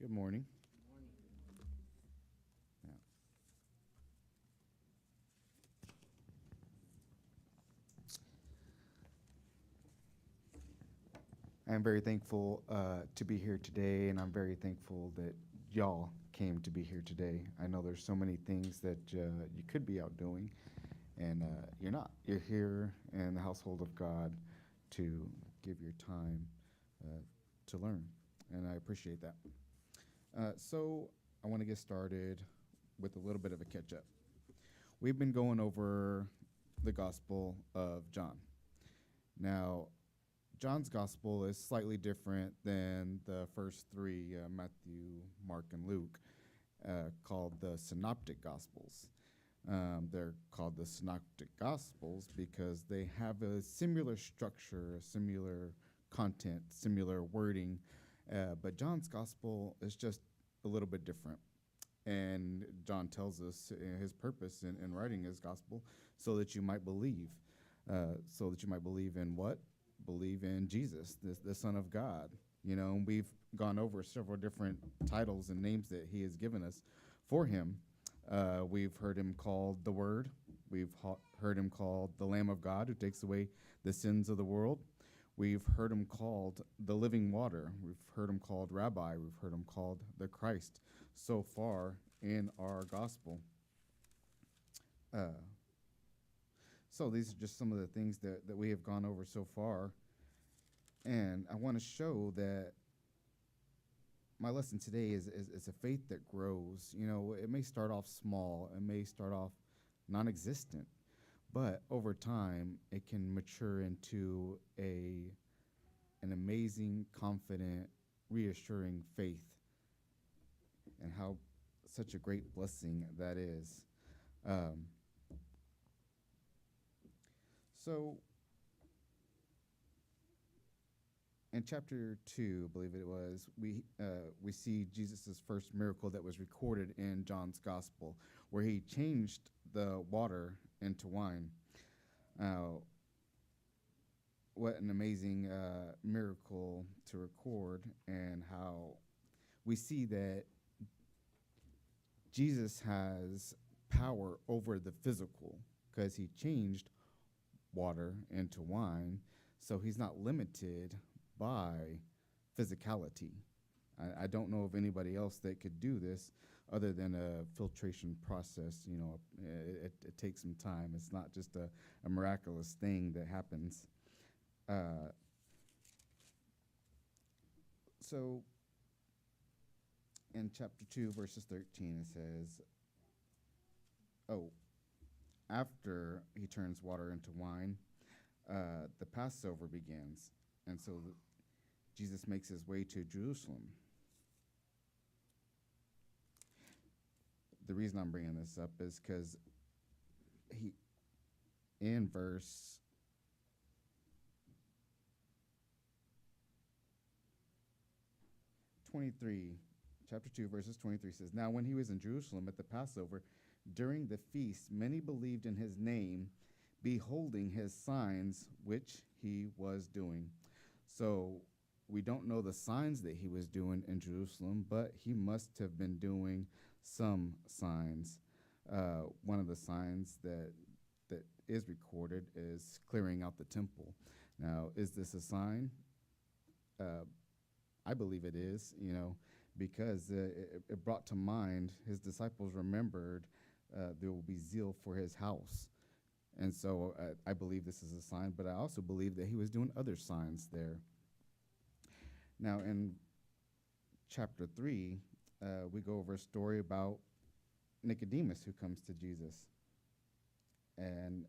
Good morning. Yeah. I'm very thankful to be here today, and I'm very thankful that y'all came to be here today. I know there's so many things that you could be out doing, and you're not. You're here in the household of God to give your time uh, to learn, and I appreciate that. So I want to get started with a little bit of a catch up. We've been going over the Gospel of John. Now, John's Gospel is slightly different than the first three Matthew, Mark, and Luke, called the Synoptic Gospels. They're called the Synoptic Gospels because they have a similar structure, a similar content, similar wording, but John's Gospel is just a little bit different. And John tells us his purpose in writing his gospel so that you might believe. So that you might believe in what? Believe in Jesus, the Son of God. You know, and we've gone over several different titles and names that he has given us for him. We've heard him called the Word. We've heard him called the Lamb of God who takes away the sins of the world. We've heard him called the living water. We've heard him called Rabbi. We've heard him called the Christ so far in our gospel. Uh, so these are just some of the things that we have gone over so far. And I want to show that my lesson today is a faith that grows. You know, it may start off small, it may start off non existent, but over time it can mature into an amazing, confident, reassuring faith, and how such a great blessing that is. Um, so in chapter 2, I believe it was, we see Jesus' first miracle that was recorded in John's gospel, where he changed the water into wine. Now, what an amazing miracle to record, and how we see that Jesus has power over the physical because he changed water into wine, so he's not limited by physicality. I don't know of anybody else that could do this other than a filtration process. You know, it takes some time. It's not just a miraculous thing that happens. So in chapter 2, verses 13, it says, oh, after he turns water into wine, the Passover begins. And so Jesus makes his way to Jerusalem. The reason I'm bringing this up is because he, in verse 23, chapter 2, verses 23 says, now when he was in Jerusalem at the Passover, during the feast, many believed in his name, beholding his signs which he was doing. So we don't know the signs that he was doing in Jerusalem, but he must have been doing some signs. One of the signs that is recorded is clearing out the temple. Now, is this a sign? I believe it is, you know, because it brought to mind his disciples remembered there will be zeal for his house. And so I believe this is a sign, but I also believe that he was doing other signs there. Now, in chapter 3, we go over a story about Nicodemus who comes to Jesus. And,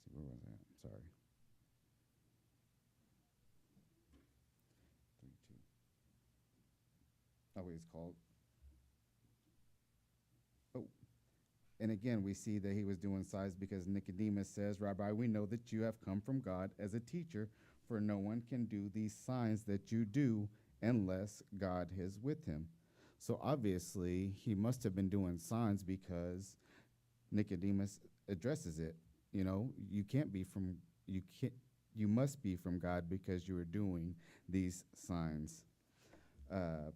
let's see, where was that? I'm sorry. 3, 2. Oh, wait, it's called. Oh, and again, we see that he was doing signs because Nicodemus says, Rabbi, we know that you have come from God as a teacher, for no one can do these signs that you do unless God is with him. So obviously, he must have been doing signs because Nicodemus addresses it. You know, you must be from God because you are doing these signs. Uh,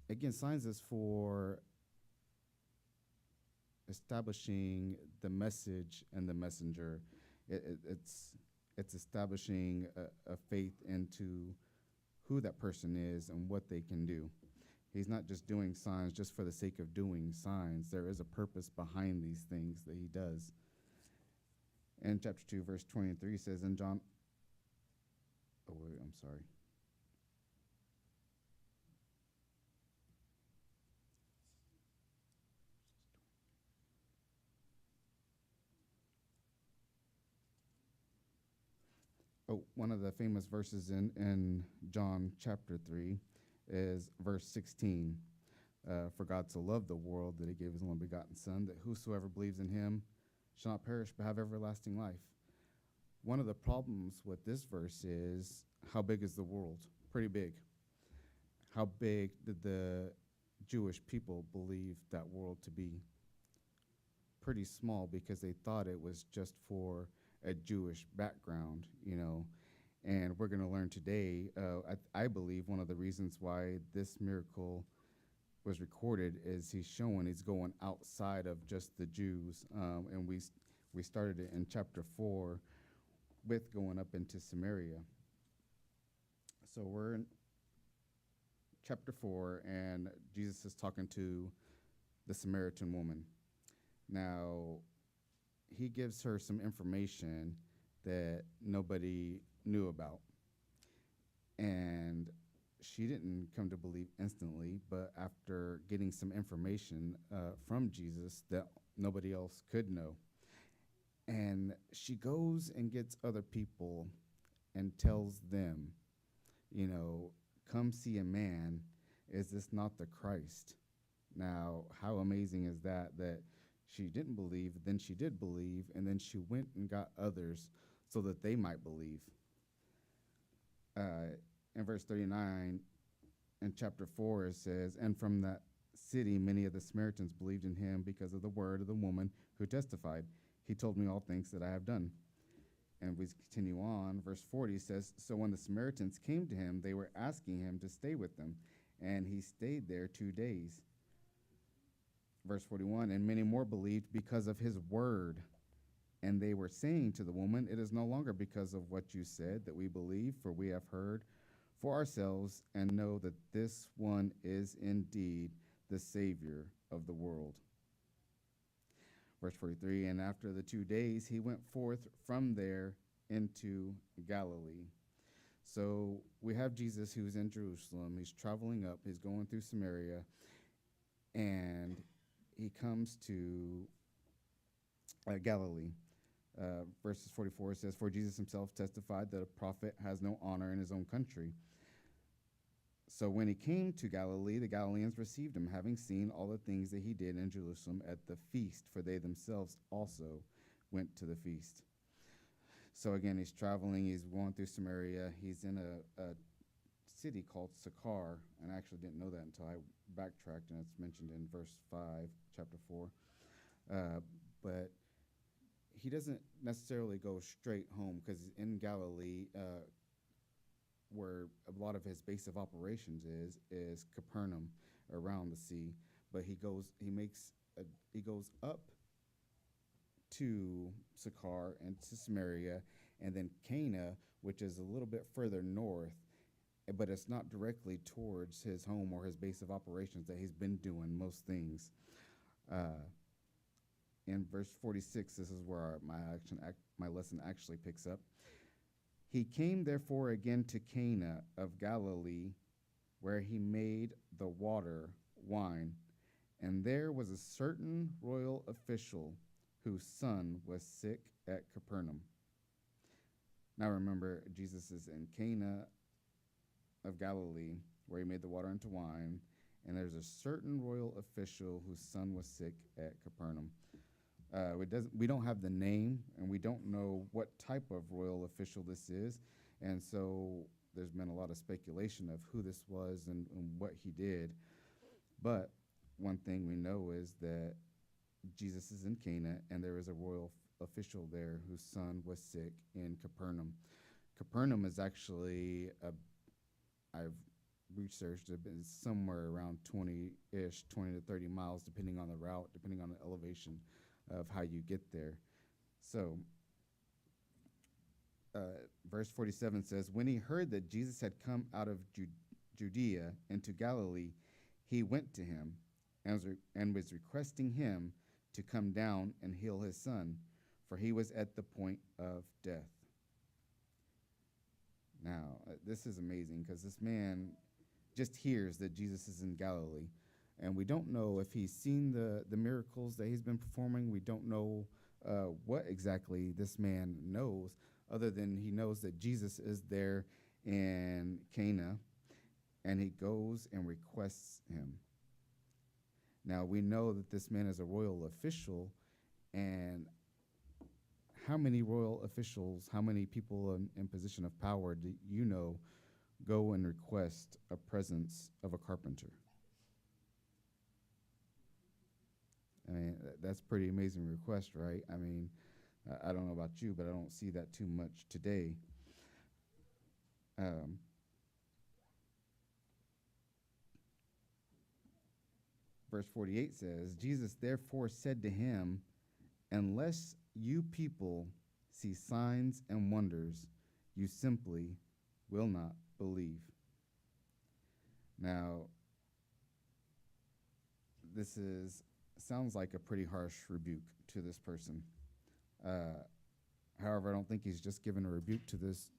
Again, signs is for establishing the message and the messenger. It's establishing a faith into who that person is and what they can do. He's not just doing signs just for the sake of doing signs. There is a purpose behind these things that he does. And chapter 2, verse 23 says, in John, oh, wait, I'm sorry. Oh, one of the famous verses in John chapter 3 is verse 16. For God so loved the world that he gave his only begotten Son, that whosoever believes in him shall not perish but have everlasting life. One of the problems with this verse is how big is the world? Pretty big. How big did the Jewish people believe that world to be? Pretty small, because they thought it was just for a Jewish background, you know. And we're going to learn today, I believe one of the reasons why this miracle was recorded is he's showing he's going outside of just the Jews. And we started it in chapter 4 with going up into Samaria. So we're in chapter 4, and Jesus is talking to the Samaritan woman. Now, he gives her some information that nobody knew about. And she didn't come to believe instantly, but after getting some information from Jesus that nobody else could know. And she goes and gets other people and tells them, you know, come see a man. Is this not the Christ? Now, how amazing is that? That she didn't believe, then she did believe, and then she went and got others so that they might believe. In verse 39, in chapter 4, it says, and from that city many of the Samaritans believed in him because of the word of the woman who testified, he told me all things that I have done. And we continue on. Verse 40 says, so when the Samaritans came to him, they were asking him to stay with them, and he stayed there 2 days. Verse 41, and many more believed because of his word. And they were saying to the woman, it is no longer because of what you said that we believe, for we have heard for ourselves and know that this one is indeed the Savior of the world. Verse 43, and after the 2 days, he went forth from there into Galilee. So we have Jesus who's in Jerusalem. He's traveling up. He's going through Samaria. And he comes to Galilee. Verses 44 says, for Jesus himself testified that a prophet has no honor in his own country. So when he came to Galilee, the Galileans received him, having seen all the things that he did in Jerusalem at the feast, for they themselves also went to the feast. So again, he's traveling, he's going through Samaria, he's in a city called Sychar, and I actually didn't know that until I backtracked, and it's mentioned in verse 5, chapter 4. But he doesn't necessarily go straight home, because in Galilee, where a lot of his base of operations is Capernaum, around the sea. But he goes up to Sychar and to Samaria, and then Cana, which is a little bit further north, but it's not directly towards his home or his base of operations that he's been doing most things. In verse 46, this is where my lesson actually picks up. He came therefore again to Cana of Galilee, where he made the water wine. And there was a certain royal official whose son was sick at Capernaum. Now remember, Jesus is in Cana of Galilee, where he made the water into wine. And there's a certain royal official whose son was sick at Capernaum. We don't have the name, and we don't know what type of royal official this is, and so there's been a lot of speculation of who this was and what he did. But one thing we know is that Jesus is in Cana, and there is a royal official there whose son was sick in Capernaum. Capernaum is actually researched it, it's somewhere around 20-ish, 20 to 30 miles, depending on the route, depending on the elevation of how you get there. So, uh, verse 47 says, when he heard that Jesus had come out of Judea into Galilee, he went to him and was requesting him to come down and heal his son, for he was at the point of death. Now, this is amazing because this man just hears that Jesus is in Galilee. And we don't know if he's seen the miracles that he's been performing. We don't know what exactly this man knows, other than he knows that Jesus is there in Cana, and he goes and requests him. Now, we know that this man is a royal official, and how many royal officials, how many people in position of power do you know go and request a presence of a carpenter? I mean, that's pretty amazing request, right? I mean, I don't know about you, but I don't see that too much today. Um, verse 48 says, Jesus therefore said to him, unless you people see signs and wonders, you simply will not believe. Now, this sounds like a pretty harsh rebuke to this person. However, I don't think he's just given a rebuke to this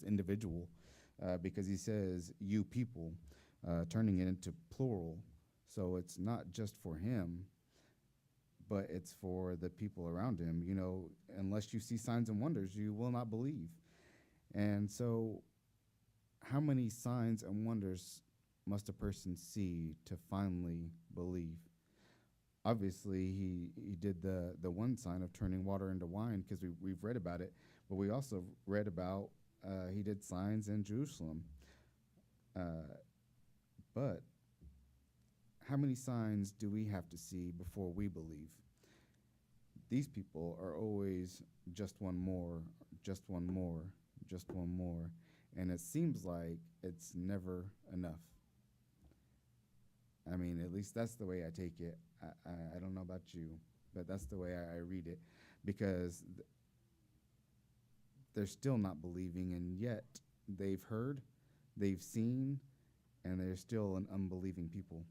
individual, because he says you people, turning it into plural. So it's not just for him, but it's for the people around him. You know, unless you see signs and wonders, you will not believe. And so, how many signs and wonders must a person see to finally believe? Obviously, he did the one sign of turning water into wine, because we've read about it, but we also read about he did signs in Jerusalem. But how many signs do we have to see before we believe? These people are always just one more, just one more, just one more, and it seems like it's never enough. I mean, at least that's the way I take it. I don't know about you, but that's the way I read it, because they're still not believing, and yet they've heard, they've seen, and they're still an unbelieving people.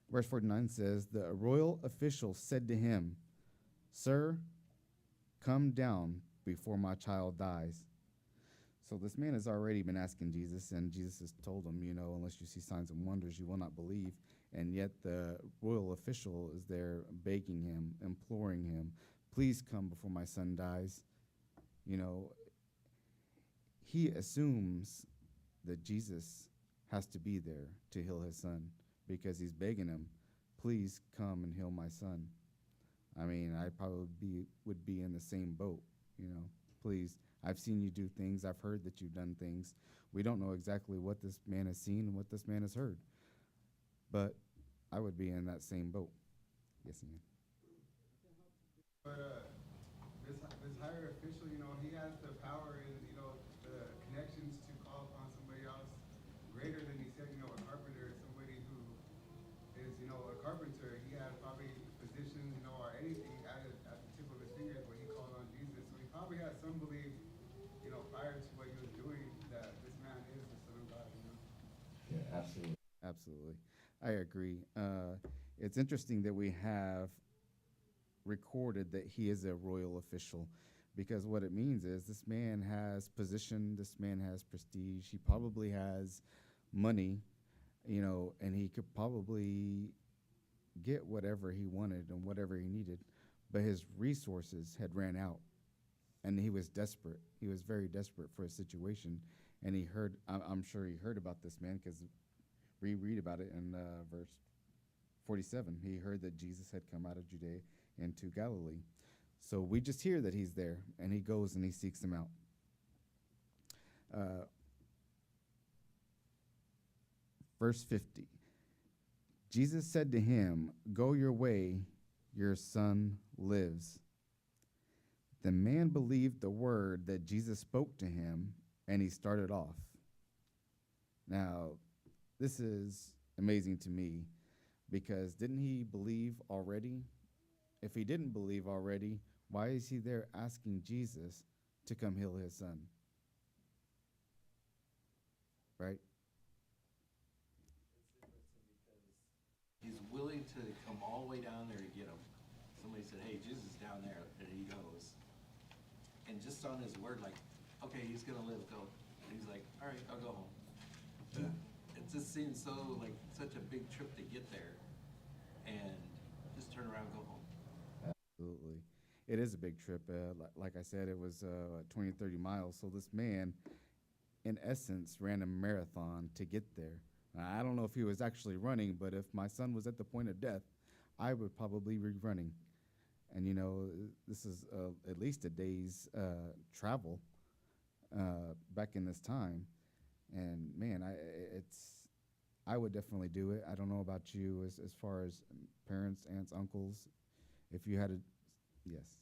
Verse 49 says, the royal official said to him, sir, come down before my child dies. So this man has already been asking Jesus, and Jesus has told him, you know, unless you see signs and wonders, you will not believe. And yet the royal official is there begging him, imploring him, please come before my son dies. You know, he assumes that Jesus has to be there to heal his son, because he's begging him, please come and heal my son. I mean, I probably would be in the same boat, you know, please. I've seen you do things. I've heard that you've done things. We don't know exactly what this man has seen and what this man has heard, but I would be in that same boat. Yes, Ian. But this higher official, you know, he has the power and, you know, the connections to call upon somebody else greater than, he said, you know, a carpenter, somebody who is, you know, a carpenter. He had probably positions, you know, or anything at the tip of his fingers when he called on Jesus. So he probably had some belief, you know, prior to what he was doing, that this man is the Son of God, you know? Yeah, absolutely. Absolutely. I agree. It's interesting that we have recorded that he is a royal official, because what it means is this man has position, this man has prestige, he probably has money, you know, and he could probably get whatever he wanted and whatever he needed, but his resources had ran out, and he was desperate. He was very desperate for a situation, and he heard, I'm sure he heard about this man, because we read about it in verse 47. He heard that Jesus had come out of Judea into Galilee. So we just hear that he's there, and he goes and he seeks him out. Verse 50. Jesus said to him, go your way, your son lives. The man believed the word that Jesus spoke to him, and he started off. Now, this is amazing to me because didn't he believe already? If he didn't believe already, why is he there asking Jesus to come heal his son? Right? He's willing to come all the way down there to get him. Somebody said, "Hey, Jesus is down there," and he goes. And just on his word, like, okay, he's gonna live, go. And he's like, all right, I'll go home. It just seems so like such a big trip to get there, and just turn around, and go home. Absolutely. It is a big trip. Like I said, it was 20, 30 miles. So this man, in essence, ran a marathon to get there. I don't know if he was actually running, but if my son was at the point of death, I would probably be running. And this is at least a day's travel back in this time. And man, I would definitely do it. I don't know about you, as far as parents, aunts, uncles. If you had a, yes,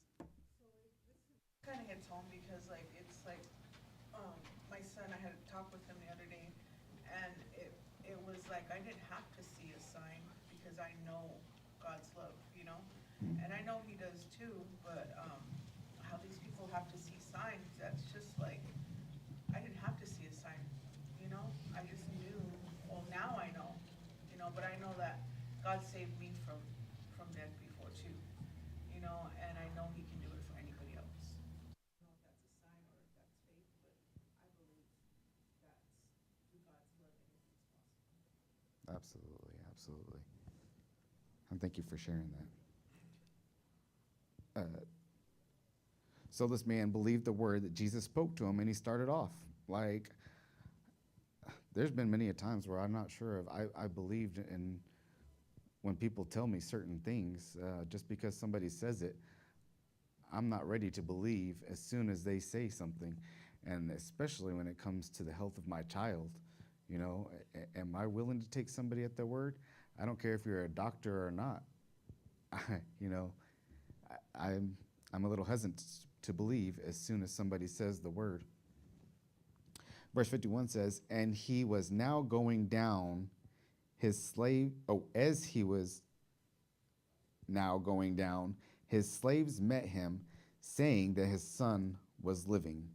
Kind of hits home because it's like my son, I had a talk with him the other day, and it was like I didn't have to see a sign because I know God's love, you know, and I know He does too. But how these people have to see signs, that's just like I didn't have to see a sign, you know. I just knew. Well, now I know, you know. But I know that God saved me from death before too, you know, and I know He can do it for anybody else. I don't know if that's a sign or if that's faith, but I believe that's through God's love anything's possible. absolutely, absolutely. And thank you for sharing that. So this man believed the word that Jesus spoke to him, and he started off. Like, there's been many a times where I'm not sure if I believed in when people tell me certain things. Just because somebody says it, I'm not ready to believe as soon as they say something, and especially when it comes to the health of my child. Am I willing to take somebody at their word? I don't care if you're a doctor or not. you know, I'm a little hesitant to believe as soon as somebody says the word. Verse 51 says, "And he was now going down, as he was now going down, his slaves met him, saying that his son was living."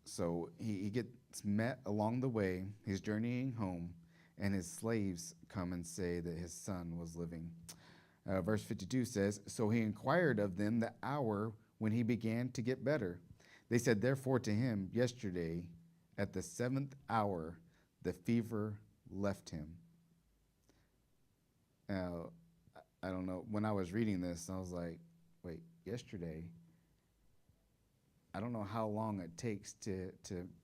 So he gets met along the way. He's journeying home, and his slaves come and say that his son was living. Verse 52 says, "So he inquired of them the hour when he began to get better. They said, therefore, to him, yesterday, at the 7th hour, the fever left him." Now, I don't know. When I was reading this, I was like, wait, yesterday? I don't know how long it takes to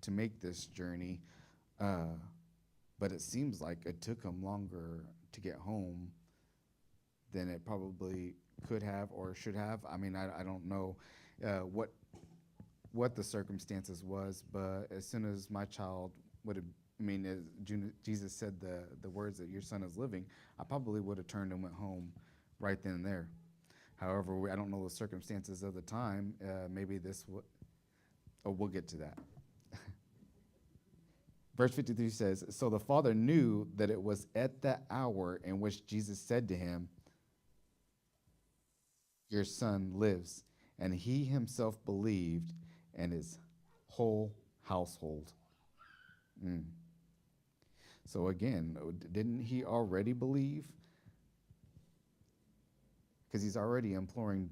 make this journey, but it seems like it took him longer to get home than it probably could have or should have. I mean, I don't know what the circumstances was, but as soon as my child would have, I mean, as Jesus said the words that your son is living, I probably would have turned and went home right then and there. However, I don't know the circumstances of the time. Maybe we'll get to that. Verse 53 says, "So the father knew that it was at that hour in which Jesus said to him, 'Your son lives.' And he himself believed, and his whole household." Mm. So again, didn't he already believe? Because he's already imploring,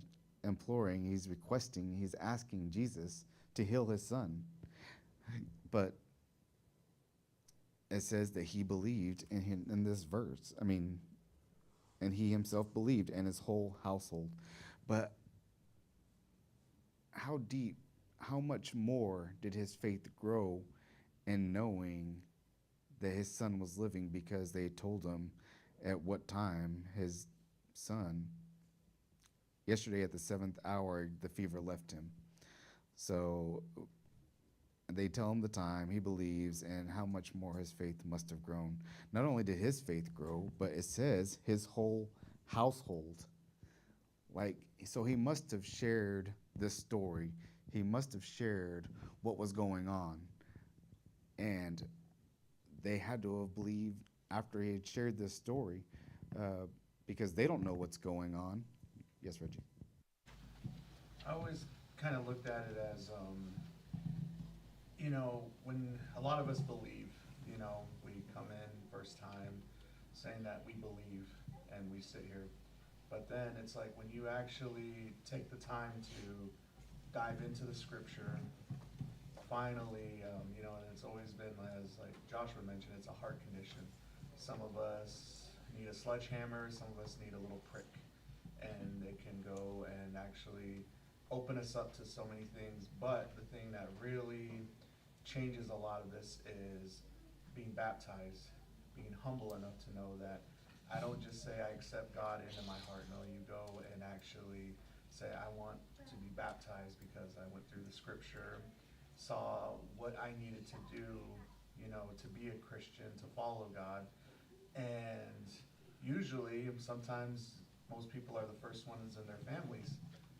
he's requesting, he's asking Jesus to heal his son. But it says that he believed in this verse. I mean, and he himself believed, and his whole household. But how deep, how much more did his faith grow in knowing that his son was living, because they told him at what time his son, yesterday at the 7th hour, the fever left him. So they tell him the time, he believes, and how much more his faith must have grown. Not only did his faith grow, but it says his whole household. So he must have shared this story. He must have shared what was going on. And they had to have believed after he had shared this story, because they don't know what's going on. Yes, Reggie. I always kind of looked at it as, you know, when a lot of us believe, you know, we come in first time saying that we believe and we sit here. But then it's like when you actually take the time to dive into the scripture, finally, you know, and it's always been, as like Joshua mentioned, it's a heart condition. Some of us need a sledgehammer, some of us need a little prick. And it can go and actually open us up to so many things. But the thing that really changes a lot of this is being baptized, being humble enough to know that I don't just say I accept God into my heart. No, you go and actually say, I want to be baptized because I went through the scripture, saw what I needed to do, you know, to be a Christian, to follow God. And usually, sometimes most people are the first ones in their families.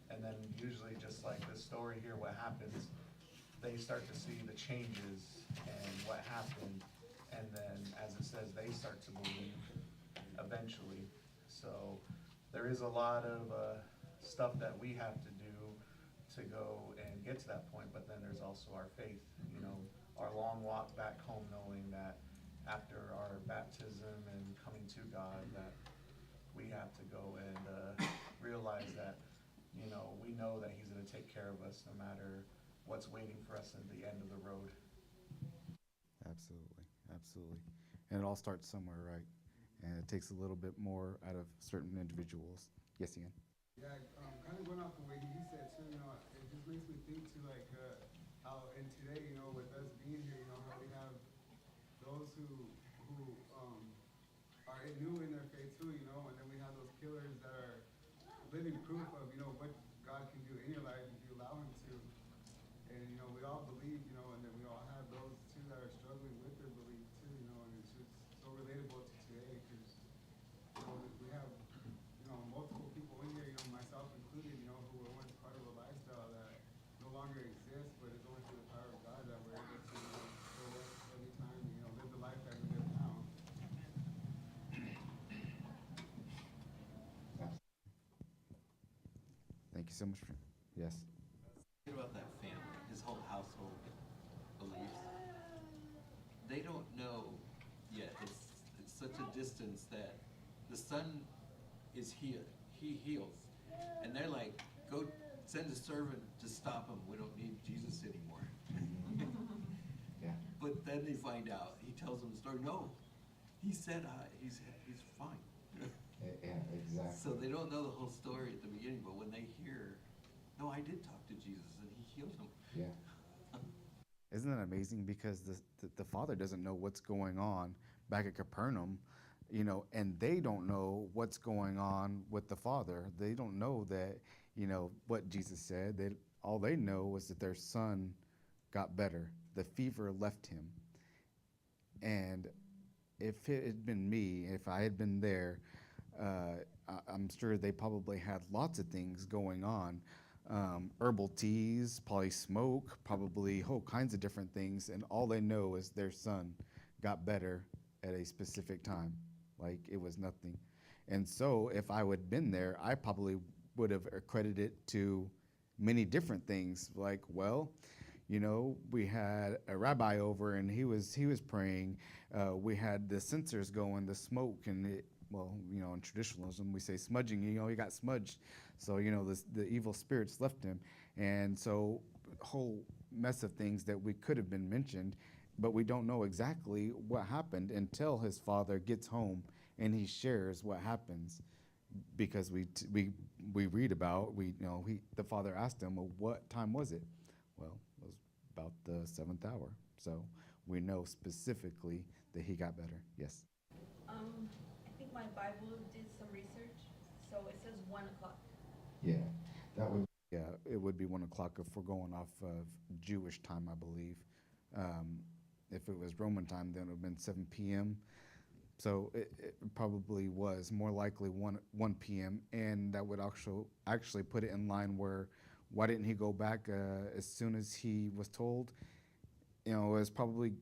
And then usually, just like this story here, what happens, they start to see the changes and what happened. And then, as it says, they start to believe eventually. So there is a lot of stuff that we have to do to go and get to that point. But then there's also our faith, you know, our long walk back home, knowing that after our baptism and coming to God, that we have to go and realize that, you know, we know that he's going to take care of us no matter what's waiting for us at the end of the road. Absolutely, absolutely. And it all starts somewhere, right? And it takes a little bit more out of certain individuals. Yes, Ian? Yeah, kind of going off of what he said too, you know, it just makes me think to like how and today, you know, with us being here, you know, how we have those who are new in their faith too, you know, and then we have those killers that are living proof of, you know, what God can do in your life if you allow him to. And, you know, we all believe, you know, and then we all have those too that are struggling with their belief too, you know, and it's just so relatable to today because, you know, we have, you know, multiple people in here, you know, myself included, you know, who were once part of a lifestyle that no longer exists, but it's only through the power of God that we're able to, you know, show up anytime, and, you know, live the life that we live now. Thank you so much for, yes. Think about that family, his whole household beliefs. They don't know yet. It's such a distance that the son is healed. He heals. And they're like, go send a servant to stop him. We don't need Jesus anymore. Yeah. But then they find out, he tells them the story. No, he said he's fine. Yeah, exactly. So they don't know the whole story at the beginning, but when they hear, no, I did talk to Jesus and he healed him. Yeah. Isn't that amazing? Because the father doesn't know what's going on back at Capernaum, you know, and they don't know what's going on with the father. They don't know that, you know, what Jesus said. All they know was that their son got better. The fever left him. And if it had been me, if I had been there, I'm sure they probably had lots of things going on. Herbal teas, probably smoke, probably whole kinds of different things. And all they know is their son got better at a specific time. Like it was nothing. And so if I would have been there, I probably would have accredited it to many different things. Like, well, you know, we had a rabbi over and he was praying. We had the censers going, the smoke, and it, well, you know, in traditionalism, we say smudging, you know, he got smudged. So, you know, the evil spirits left him. And so a whole mess of things that we could have been mentioned, but we don't know exactly what happened until his father gets home and he shares what happens. Because we read about, the father asked him, well, what time was it? Well, it was about the 7th hour. So we know specifically that he got better. Yes. I think my Bible did some research, so it says 1 o'clock. Yeah, that would. Yeah, it would be 1 o'clock if we're going off of Jewish time, I believe. If it was Roman time, then it would have been 7 p.m. So it probably was more likely 1 p.m. And that would actually put it in line where, why didn't he go back as soon as he was told? you know,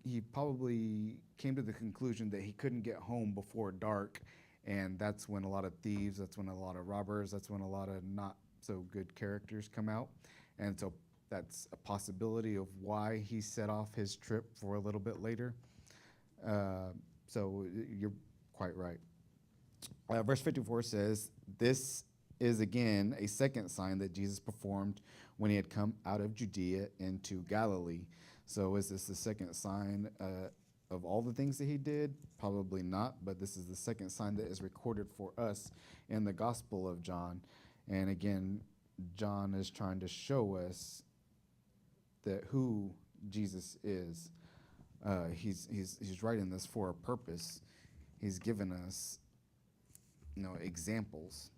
he probably came to the conclusion that he couldn't get home before dark, and that's when a lot of thieves, that's when a lot of robbers, that's when a lot of not so good characters come out, and so that's a possibility of why he set off his trip for a little bit later. So you're quite right. Verse 54 says, "This is again a second sign that Jesus performed when he had come out of Judea into Galilee." So is this the second sign of all the things that he did? Probably not, but this is the second sign that is recorded for us in the Gospel of John. And again, John is trying to show us that who Jesus is. He's writing this for a purpose. He's given us, you know, examples.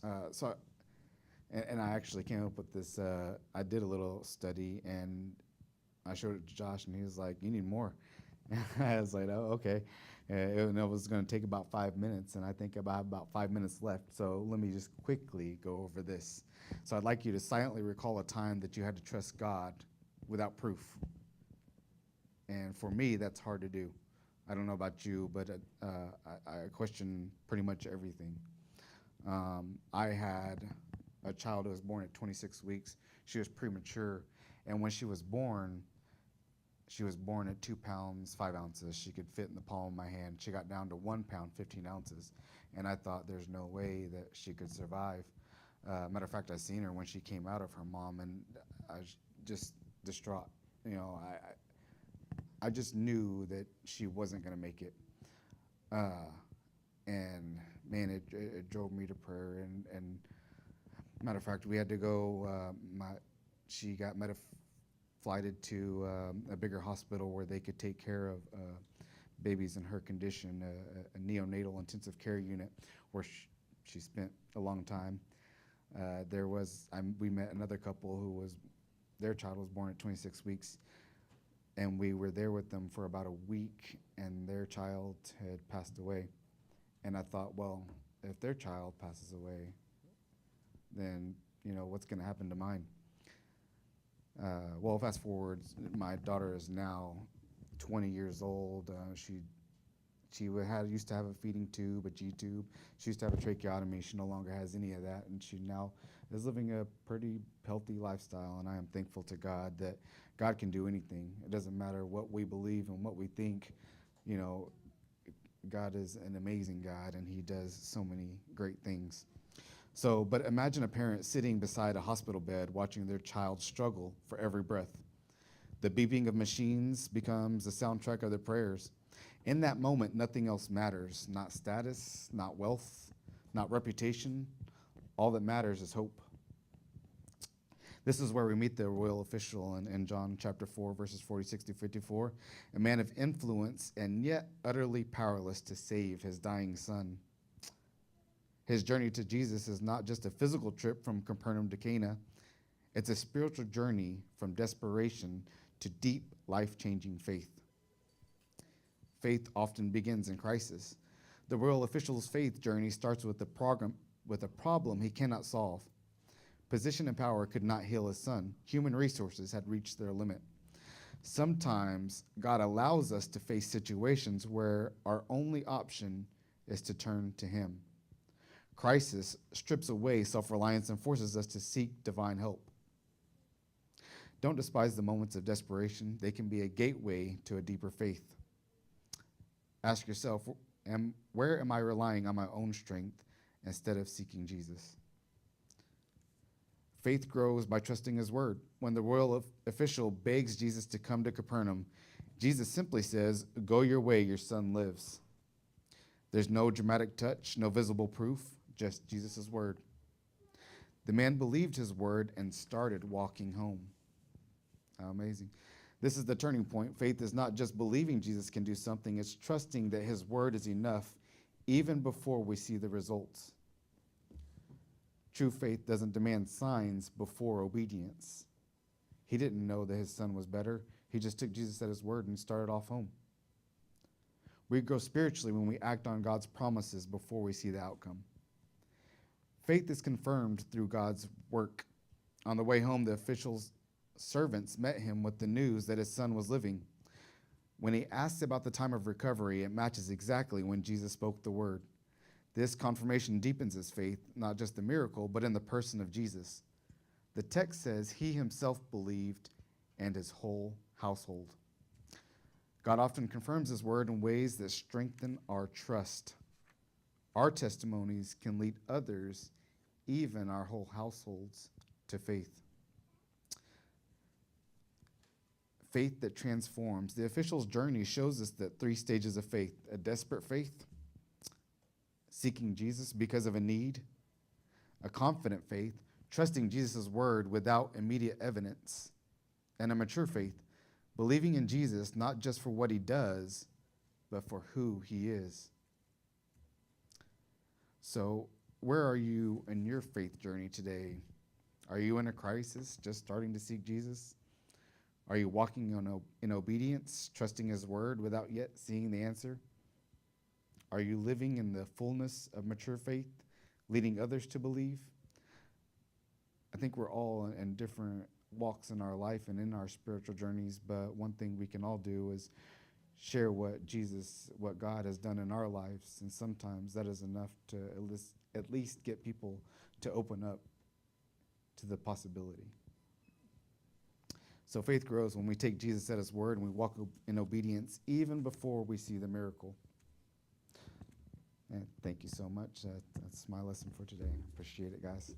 And I actually came up with this. I did a little study and I showed it to Josh, and he was like, "You need more." I was like, "Oh, okay." And it was going to take about 5 minutes, and I think I have about 5 minutes left. So let me just quickly go over this. So I'd like you to silently recall a time that you had to trust God without proof. And for me, that's hard to do. I don't know about you, but I question pretty much everything. I had a child who was born at 26 weeks. She was premature, and when she was born at 2 pounds, 5 ounces. She could fit in the palm of my hand. She got down to 1 pound, 15 ounces, and I thought there's no way that she could survive. Matter of fact, I seen her when she came out of her mom, and I was just distraught. You know, I just knew that she wasn't going to make it. And man, it drove me to prayer. And matter of fact, we had to go. She got flighted to a bigger hospital where they could take care of babies in her condition, a neonatal intensive care unit, where she spent a long time. We met another couple their child was born at 26 weeks, and we were there with them for about a week, and their child had passed away. And I thought, well, if their child passes away, then, you know, what's going to happen to mine? Well, fast forward, my daughter is now 20 years old. She used to have a feeding tube, a G tube. She used to have a tracheotomy. She no longer has any of that, and she now is living a pretty healthy lifestyle. And I am thankful to God that God can do anything. It doesn't matter what we believe and what we think. You know, God is an amazing God, and he does so many great things. So, but imagine a parent sitting beside a hospital bed watching their child struggle for every breath. The beeping of machines becomes the soundtrack of their prayers. In that moment, nothing else matters. Not status, not wealth, not reputation. All that matters is hope. This is where we meet the royal official in John chapter 4, verses 46 to 54, a man of influence and yet utterly powerless to save his dying son. His journey to Jesus is not just a physical trip from Capernaum to Cana. It's a spiritual journey from desperation to deep, life-changing faith. Faith often begins in crisis. The royal official's faith journey starts with a problem he cannot solve. Position and power could not heal his son. Human resources had reached their limit. Sometimes God allows us to face situations where our only option is to turn to him. Crisis strips away self-reliance and forces us to seek divine help. Don't despise the moments of desperation. They can be a gateway to a deeper faith. Ask yourself, where am I relying on my own strength instead of seeking Jesus? Faith grows by trusting his word. When the royal official begs Jesus to come to Capernaum, Jesus simply says, "Go your way, your son lives." There's no dramatic touch, no visible proof, just Jesus' word. The man believed his word and started walking home. How amazing. This is the turning point. Faith is not just believing Jesus can do something, it's trusting that his word is enough even before we see the results. True faith doesn't demand signs before obedience. He didn't know that his son was better. He just took Jesus at his word and started off home. We grow spiritually when we act on God's promises before we see the outcome. Faith is confirmed through God's work. On the way home, the official's servants met him with the news that his son was living. When he asked about the time of recovery, it matches exactly when Jesus spoke the word. This confirmation deepens his faith, not just the miracle, but in the person of Jesus. The text says he himself believed and his whole household. God often confirms his word in ways that strengthen our trust. Our testimonies can lead others, even our whole households, to faith. Faith that transforms. The official's journey shows us that 3 stages of faith: a desperate faith, seeking Jesus because of a need; a confident faith, trusting Jesus' word without immediate evidence; and a mature faith, believing in Jesus not just for what he does, but for who he is. So, where are you in your faith journey today? Are you in a crisis, just starting to seek Jesus? Are you walking in obedience, trusting his word without yet seeing the answer? Are you living in the fullness of mature faith, leading others to believe? I think we're all in different walks in our life and in our spiritual journeys, but one thing we can all do is share what God has done in our lives, and sometimes that is enough to at least get people to open up to the possibility. So faith grows when we take Jesus at his word and we walk in obedience even before we see the miracle. And thank you so much. That's my lesson for today. Appreciate it, guys.